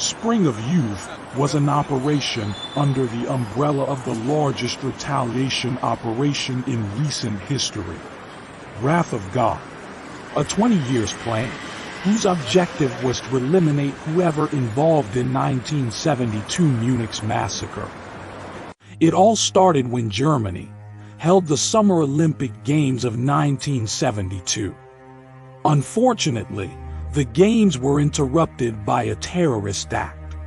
Spring of Youth was an operation under the umbrella of the largest retaliation operation in recent history, Wrath of God, a 20 years plan, whose objective was to eliminate whoever involved in 1972 Munich's massacre. It all started when Germany held the Summer Olympic Games of 1972. Unfortunately, the Games were interrupted by a terrorist act.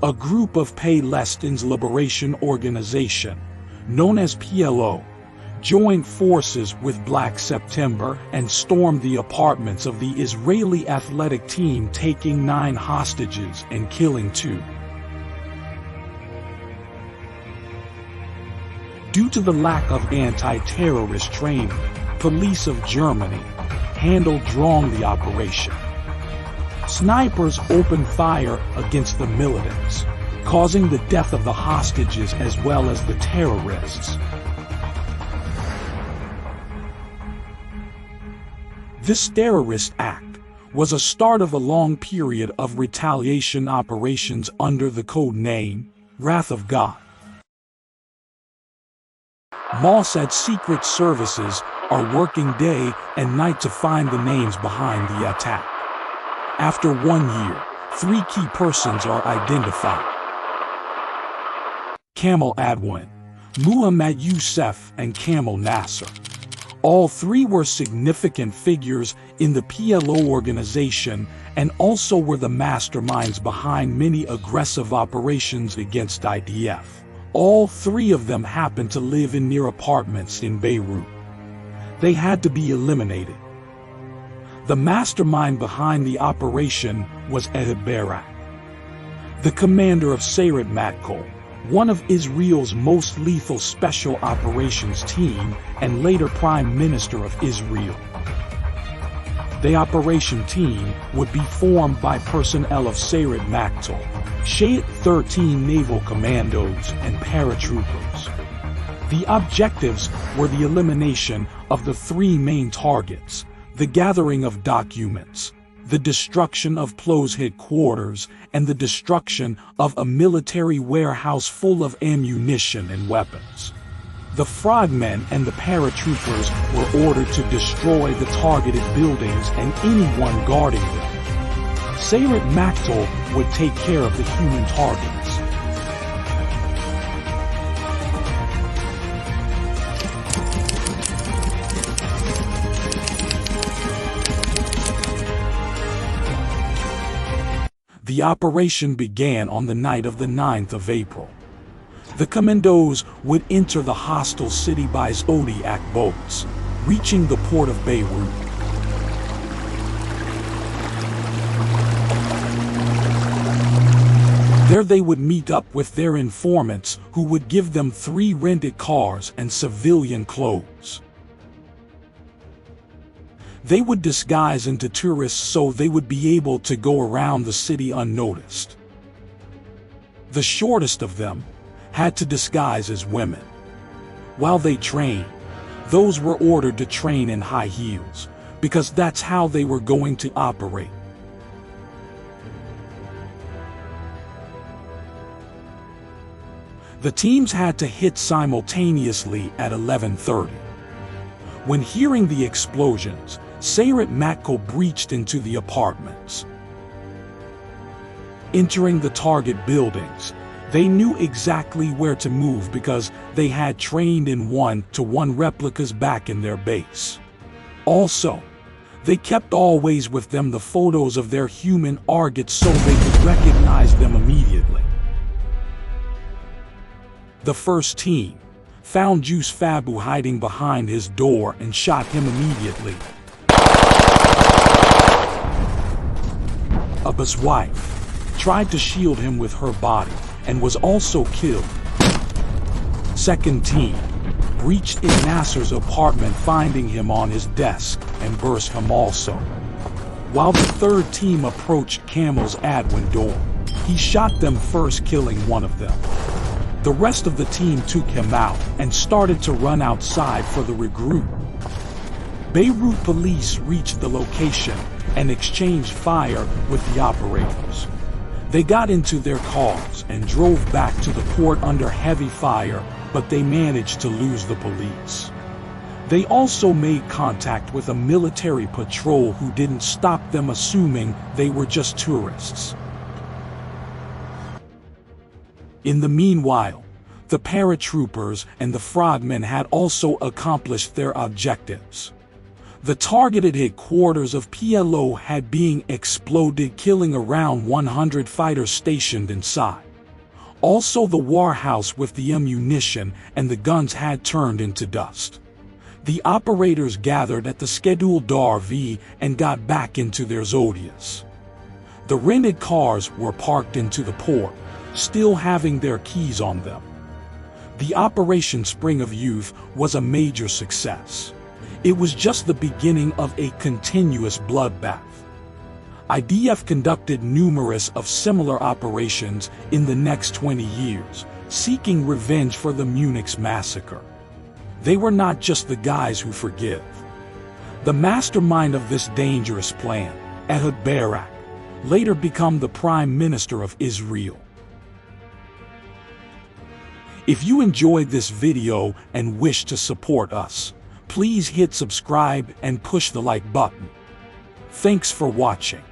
A group of Palestinians Liberation Organization, known as PLO, joined forces with Black September and stormed the apartments of the Israeli athletic team, taking 9 hostages and killing 2. Due to the lack of anti-terrorist training, police of Germany handled the operation. Snipers opened fire against the militants, causing the death of the hostages as well as the terrorists. This terrorist act was a start of a long period of retaliation operations under the code name Wrath of God. Mossad secret services are working day and night to find the names behind the attack. After 1 year, 3 key persons are identified: Kamal Adwan, Muhammad Youssef, and Kamal Nasser. All 3 were significant figures in the PLO organization and also were the masterminds behind many aggressive operations against IDF. All 3 of them happened to live in near apartments in Beirut. They had to be eliminated. The mastermind behind the operation was Ehud Barak, the commander of Sayeret Matkal, one of Israel's most lethal special operations team and later Prime Minister of Israel. The operation team would be formed by personnel of Sayeret Matkal, Shayat 13 naval commandos, and paratroopers. The objectives were the elimination of the 3 main targets: the gathering of documents, the destruction of PLO's headquarters, and the destruction of a military warehouse full of ammunition and weapons. The frogmen and the paratroopers were ordered to destroy the targeted buildings and anyone guarding them. Sayeret Matkal would take care of the human targets. The operation began on the night of the 9th of April. The commandos would enter the hostile city by Zodiac boats, reaching the port of Beirut. There they would meet up with their informants, who would give them 3 rented cars and civilian clothes. They would disguise into tourists so they would be able to go around the city unnoticed. The shortest of them had to disguise as women. While they trained, those were ordered to train in high heels, because that's how they were going to operate. The teams had to hit simultaneously at 11:30. When hearing the explosions, Sayeret Matkal breached into the apartments. Entering the target buildings, they knew exactly where to move because they had trained in 1-to-1 replicas back in their base. Also, they kept always with them the photos of their human targets so they could recognize them immediately. The first team found Yus Fabu hiding behind his door and shot him immediately. Abba's wife tried to shield him with her body and was also killed. Second team breached in Nasser's apartment, finding him on his desk, and burst him also. While the third team approached Kamal's Adwan door, he shot them first, killing one of them. The rest of the team took him out and started to run outside for the regroup. Beirut police reached the location and exchanged fire with the operators. They got into their cars and drove back to the port under heavy fire, but they managed to lose the police. They also made contact with a military patrol who didn't stop them, assuming they were just tourists. In the meanwhile, the paratroopers and the frogmen had also accomplished their objectives. The targeted headquarters of PLO had been exploded, killing around 100 fighters stationed inside. Also, the warehouse with the ammunition and the guns had turned into dust. The operators gathered at the scheduled RV and got back into their Zodiacs. The rented cars were parked into the port, still having their keys on them. The Operation Spring of Youth was a major success. It was just the beginning of a continuous bloodbath. IDF conducted numerous of similar operations in the next 20 years, seeking revenge for the Munich massacre. They were not just the guys who forgive. The mastermind of this dangerous plan, Ehud Barak, later became the Prime Minister of Israel. If you enjoyed this video and wish to support us, please hit subscribe and push the like button. Thanks for watching.